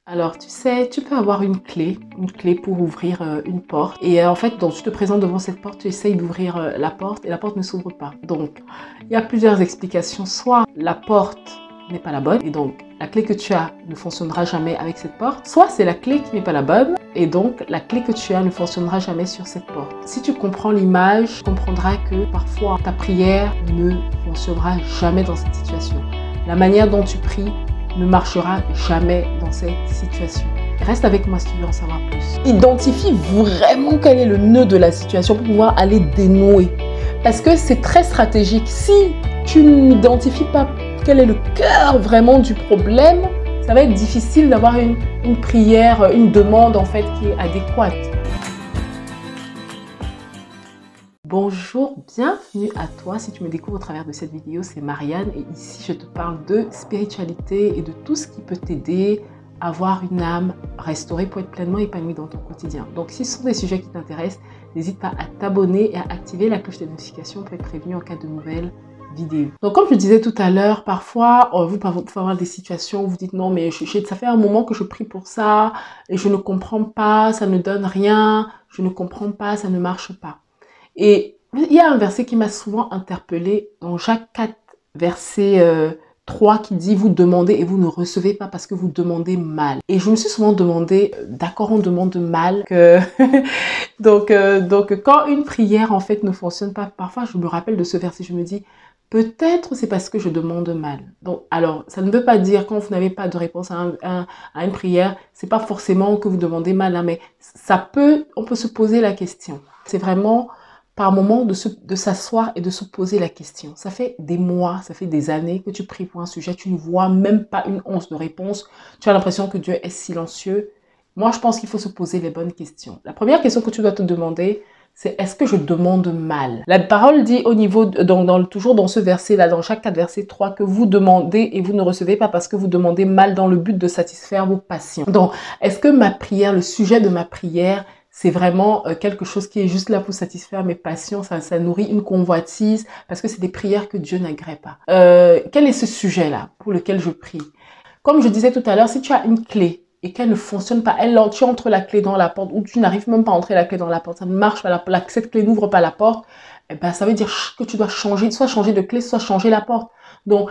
Alors, tu sais, tu peux avoir une clé pour ouvrir une porte. Et en fait, donc, tu te présentes devant cette porte, tu essayes d'ouvrir la porte et la porte ne s'ouvre pas. Donc, il y a plusieurs explications. Soit la porte n'est pas la bonne et donc la clé que tu as ne fonctionnera jamais avec cette porte. Soit c'est la clé qui n'est pas la bonne et donc la clé que tu as ne fonctionnera jamais sur cette porte. Si tu comprends l'image, tu comprendras que parfois ta prière ne fonctionnera jamais dans cette situation. La manière dont tu pries ne marchera jamais dans cette situation. Reste avec moi si tu veux en savoir plus. Identifie vraiment quel est le nœud de la situation pour pouvoir aller dénouer. Parce que c'est très stratégique. Si tu n'identifies pas quel est le cœur vraiment du problème, ça va être difficile d'avoir une prière, une demande en fait qui est adéquate. Bonjour, bienvenue à toi. Si tu me découvres au travers de cette vidéo, c'est Marianne et ici je te parle de spiritualité et de tout ce qui peut t'aider à avoir une âme restaurée pour être pleinement épanouie dans ton quotidien. Donc si ce sont des sujets qui t'intéressent, n'hésite pas à t'abonner et à activer la cloche de notification pour être prévenu en cas de nouvelles vidéos. Donc comme je disais tout à l'heure, parfois vous pouvez avoir des situations où vous dites non mais ça fait un moment que je prie pour ça et je ne comprends pas, ça ne donne rien, je ne comprends pas, ça ne marche pas. Et il y a un verset qui m'a souvent interpellée dans Jacques 4, verset 3 qui dit « Vous demandez et vous ne recevez pas parce que vous demandez mal ». Et je me suis souvent demandé, d'accord, on demande mal, que donc quand une prière en fait ne fonctionne pas, parfois je me rappelle de ce verset, je me dis « Peut-être c'est parce que je demande mal ». Donc alors, ça ne veut pas dire quand vous n'avez pas de réponse à une prière, c'est pas forcément que vous demandez mal, hein, mais on peut se poser la question. C'est vraiment par moment de s'asseoir et de se poser la question. Ça fait des mois, ça fait des années que tu pries pour un sujet, tu ne vois même pas une once de réponse, tu as l'impression que Dieu est silencieux. Moi, je pense qu'il faut se poser les bonnes questions. La première question que tu dois te demander, c'est est-ce que je demande mal? La parole dit au niveau, toujours dans ce verset-là, dans Jacques 4, verset 3, que vous demandez et vous ne recevez pas parce que vous demandez mal dans le but de satisfaire vos passions. Donc, est-ce que ma prière, le sujet de ma prière, c'est vraiment quelque chose qui est juste là pour satisfaire mes passions, ça nourrit une convoitise, parce que c'est des prières que Dieu n'agrée pas. Quel est ce sujet-là pour lequel je prie? Comme je disais tout à l'heure, si tu as une clé et qu'elle ne fonctionne pas, tu entres la clé dans la porte, ou tu n'arrives même pas à entrer la clé dans la porte, ça ne marche pas, cette clé n'ouvre pas la porte, eh ben, ça veut dire que tu dois soit changer de clé, soit changer la porte. Donc,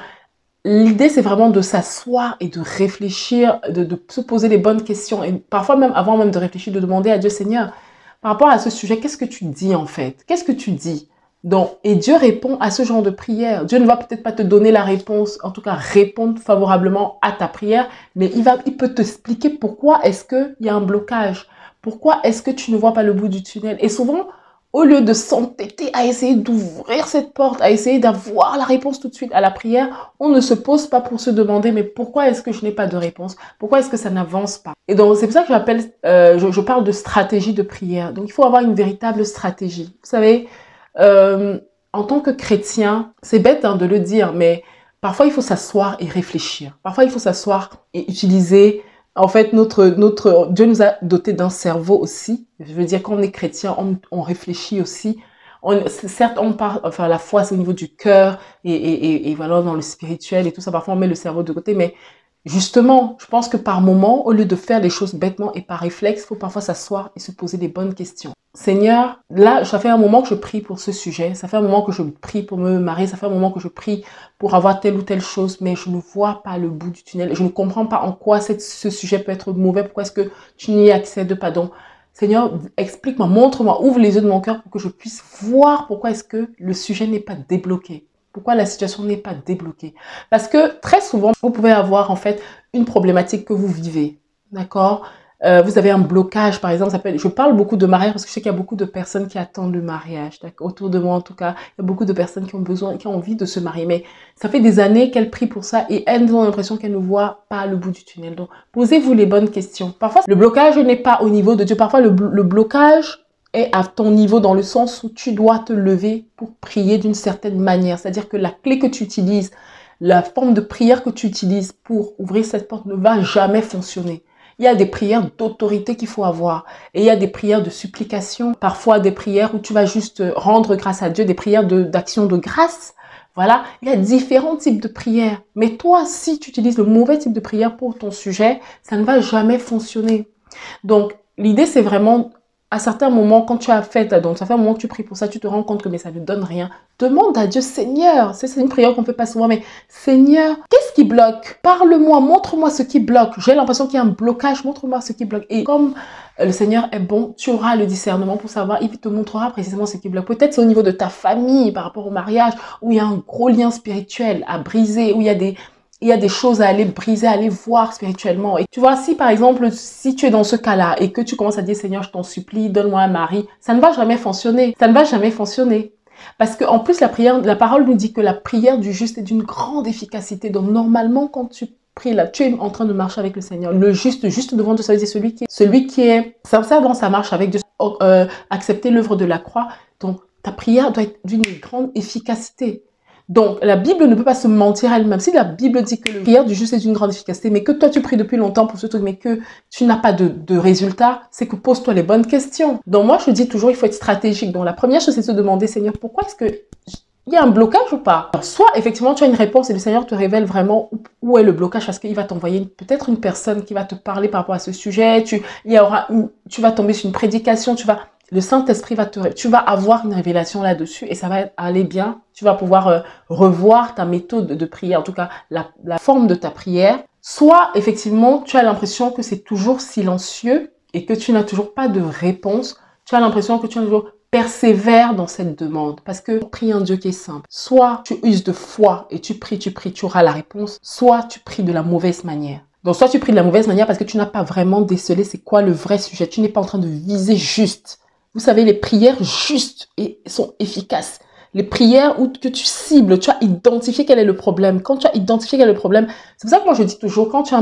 l'idée, c'est vraiment de s'asseoir et de réfléchir, de se poser les bonnes questions. Et parfois, même avant même de réfléchir, de demander à Dieu, Seigneur, par rapport à ce sujet, qu'est-ce que tu dis en fait? Qu'est-ce que tu dis? Donc, et Dieu répond à ce genre de prière. Dieu ne va peut-être pas te donner la réponse, en tout cas répondre favorablement à ta prière, mais il peut t'expliquer pourquoi est-ce qu'il y a un blocage. Pourquoi est-ce que tu ne vois pas le bout du tunnel? Et souvent, au lieu de s'entêter à essayer d'ouvrir cette porte, à essayer d'avoir la réponse tout de suite à la prière, on ne se pose pas pour se demander mais pourquoi est-ce que je n'ai pas de réponse? Pourquoi est-ce que ça n'avance pas? Et donc c'est pour ça que je parle de stratégie de prière. Donc il faut avoir une véritable stratégie. Vous savez, en tant que chrétien, c'est bête hein, de le dire, mais parfois il faut s'asseoir et réfléchir. Parfois il faut s'asseoir et utiliser. En fait, Dieu nous a dotés d'un cerveau aussi. Je veux dire, quand on est chrétien, on réfléchit aussi. Certes, on parle, enfin, la foi, c'est au niveau du cœur et voilà, dans le spirituel et tout ça. Parfois, on met le cerveau de côté, mais justement, je pense que par moment, au lieu de faire les choses bêtement et par réflexe, il faut parfois s'asseoir et se poser les bonnes questions. Seigneur, là, ça fait un moment que je prie pour ce sujet, ça fait un moment que je prie pour me marier, ça fait un moment que je prie pour avoir telle ou telle chose, mais je ne vois pas le bout du tunnel. Je ne comprends pas en quoi ce sujet peut être mauvais, pourquoi est-ce que tu n'y accèdes pas. Donc, Seigneur, explique-moi, montre-moi, ouvre les yeux de mon cœur pour que je puisse voir pourquoi est-ce que le sujet n'est pas débloqué. Pourquoi la situation n'est pas débloquée. Parce que très souvent, vous pouvez avoir en fait une problématique que vous vivez, d'accord? Vous avez un blocage, par exemple, je parle beaucoup de mariage parce que je sais qu'il y a beaucoup de personnes qui attendent le mariage, d'accord? Autour de moi en tout cas, il y a beaucoup de personnes qui ont envie de se marier, mais ça fait des années qu'elles prient pour ça et elles ont l'impression qu'elles ne voient pas le bout du tunnel. Donc, posez-vous les bonnes questions. Parfois, le blocage n'est pas au niveau de Dieu. Parfois, le blocage est à ton niveau dans le sens où tu dois te lever pour prier d'une certaine manière. C'est-à-dire que la clé que tu utilises, la forme de prière que tu utilises pour ouvrir cette porte ne va jamais fonctionner. Il y a des prières d'autorité qu'il faut avoir. Et il y a des prières de supplication. Parfois des prières où tu vas juste rendre grâce à Dieu, des prières d'action de grâce. Voilà, il y a différents types de prières. Mais toi, si tu utilises le mauvais type de prière pour ton sujet, ça ne va jamais fonctionner. Donc, l'idée, c'est vraiment, à certains moments, quand tu as fait, donc ça fait un moment que tu pries pour ça, tu te rends compte que mais ça ne donne rien. Demande à Dieu, Seigneur, c'est une prière qu'on ne fait pas souvent, mais Seigneur, qu'est-ce qui bloque? Parle-moi, montre-moi ce qui bloque. J'ai l'impression qu'il y a un blocage, montre-moi ce qui bloque. Et comme le Seigneur est bon, tu auras le discernement pour savoir, il te montrera précisément ce qui bloque. Peut-être c'est au niveau de ta famille, par rapport au mariage, où il y a un gros lien spirituel à briser, où il y a des choses à aller briser, à aller voir spirituellement. Et tu vois, si par exemple, si tu es dans ce cas-là et que tu commences à dire, Seigneur, je t'en supplie, donne-moi un mari, ça ne va jamais fonctionner. Ça ne va jamais fonctionner. Parce qu'en plus, la parole nous dit que la prière du juste est d'une grande efficacité. Donc normalement, quand tu pries là, tu es en train de marcher avec le Seigneur. Le juste devant Dieu, ça veut dire celui qui est sincère dans sa marche avec Dieu, accepter l'œuvre de la croix. Donc ta prière doit être d'une grande efficacité. Donc, la Bible ne peut pas se mentir elle-même. Si la Bible dit que la prière du juste est d'une grande efficacité, mais que toi, tu pries depuis longtemps pour ce truc, mais que tu n'as pas de résultat, c'est que pose-toi les bonnes questions. Donc, moi, je dis toujours, il faut être stratégique. Donc, la première chose, c'est de se demander, Seigneur, pourquoi est-ce que il y a un blocage ou pas? Alors, soit, effectivement, tu as une réponse et le Seigneur te révèle vraiment où est le blocage parce qu'il va t'envoyer peut-être une personne qui va te parler par rapport à ce sujet. Tu vas tomber sur une prédication, le Saint-Esprit tu vas avoir une révélation là-dessus et ça va aller bien. Tu vas pouvoir revoir ta méthode de prière, en tout cas la forme de ta prière. Soit, effectivement, tu as l'impression que c'est toujours silencieux et que tu n'as toujours pas de réponse. Tu as l'impression que tu as toujours persévère dans cette demande parce que prie un Dieu qui est simple. Soit tu uses de foi et tu pries, tu auras la réponse. Soit tu pries de la mauvaise manière. Donc, soit tu pries de la mauvaise manière parce que tu n'as pas vraiment décelé c'est quoi le vrai sujet. Tu n'es pas en train de viser juste. Vous savez, les prières justes sont efficaces. Les prières où que tu cibles, tu as identifié quel est le problème. Quand tu as identifié quel est le problème, c'est pour ça que moi je dis toujours, quand tu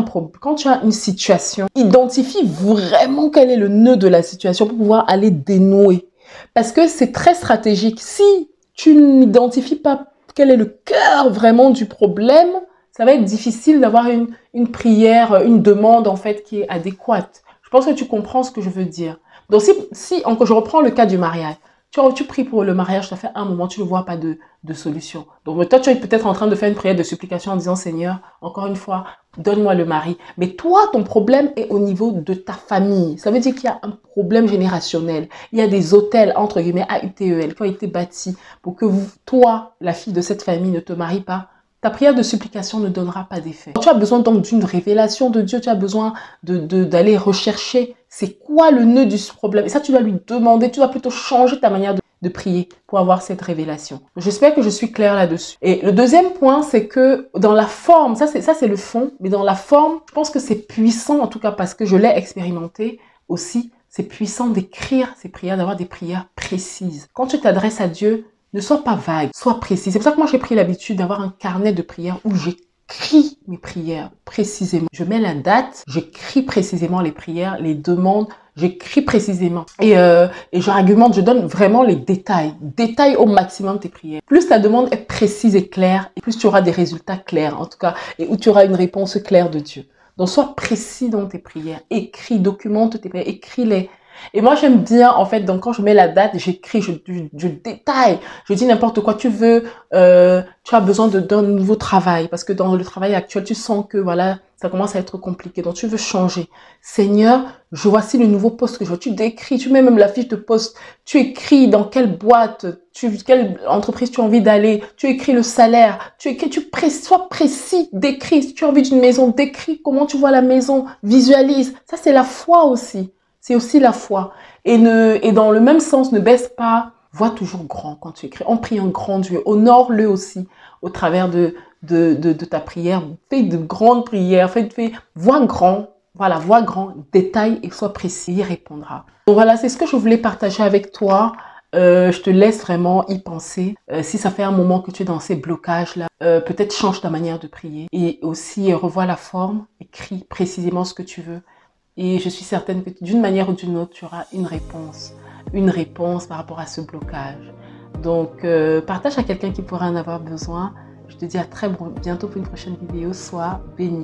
as une situation, identifie vraiment quel est le nœud de la situation pour pouvoir aller dénouer. Parce que c'est très stratégique. Si tu n'identifies pas quel est le cœur vraiment du problème, ça va être difficile d'avoir une prière, une demande en fait qui est adéquate. Je pense que tu comprends ce que je veux dire. Donc, si je reprends le cas du mariage, tu pries pour le mariage, ça fait un moment, tu ne vois pas de solution. Donc, toi, tu es peut-être en train de faire une prière de supplication en disant, Seigneur, encore une fois, donne-moi le mari. Mais toi, ton problème est au niveau de ta famille. Ça veut dire qu'il y a un problème générationnel. Il y a des hôtels, entre guillemets, AUTEL, qui ont été bâtis pour que toi, la fille de cette famille, ne te marie pas. Ta prière de supplication ne donnera pas d'effet. Tu as besoin donc d'une révélation de Dieu, tu as besoin d'aller rechercher c'est quoi le nœud du problème. Et ça, tu dois lui demander, tu dois plutôt changer ta manière de prier pour avoir cette révélation. J'espère que je suis claire là-dessus. Et le deuxième point, c'est que dans la forme, ça c'est le fond, mais dans la forme, je pense que c'est puissant, en tout cas parce que je l'ai expérimenté aussi, c'est puissant d'écrire ces prières, d'avoir des prières précises. Quand tu t'adresses à Dieu, ne sois pas vague, sois précis. C'est pour ça que moi, j'ai pris l'habitude d'avoir un carnet de prières où j'écris mes prières précisément. Je mets la date, j'écris précisément les prières, les demandes, j'écris précisément. Et j'argumente, je donne vraiment les détails. Détaille au maximum tes prières. Plus ta demande est précise et claire, et plus tu auras des résultats clairs, en tout cas, et où tu auras une réponse claire de Dieu. Donc, sois précis dans tes prières. Écris, documente tes prières, écris-les. Et moi, j'aime bien, en fait, donc quand je mets la date, j'écris, je détaille, je dis n'importe quoi. Tu as besoin d'un nouveau travail parce que dans le travail actuel, tu sens que voilà, ça commence à être compliqué. Donc, tu veux changer. Seigneur, voici le nouveau poste que je veux. Tu décris, tu mets même la fiche de poste. Tu écris dans quelle boîte, quelle entreprise tu as envie d'aller. Tu écris le salaire. Sois précis, décris. Si tu as envie d'une maison, décris comment tu vois la maison. Visualise. Ça, c'est la foi aussi. C'est aussi la foi. Et dans le même sens, ne baisse pas. Vois toujours grand quand tu écris. On prie un grand Dieu. Honore-le aussi au travers de ta prière. Fais de grandes prières. Vois grand. Voilà, vois grand. Détaille et sois précis. Il répondra. Donc voilà, c'est ce que je voulais partager avec toi. Je te laisse vraiment y penser. Si ça fait un moment que tu es dans ces blocages-là, peut-être change ta manière de prier. Et aussi, revois la forme. Écris précisément ce que tu veux. Et je suis certaine que d'une manière ou d'une autre, tu auras une réponse par rapport à ce blocage. Donc, partage à quelqu'un qui pourrait en avoir besoin. Je te dis à très bientôt pour une prochaine vidéo. Sois béni.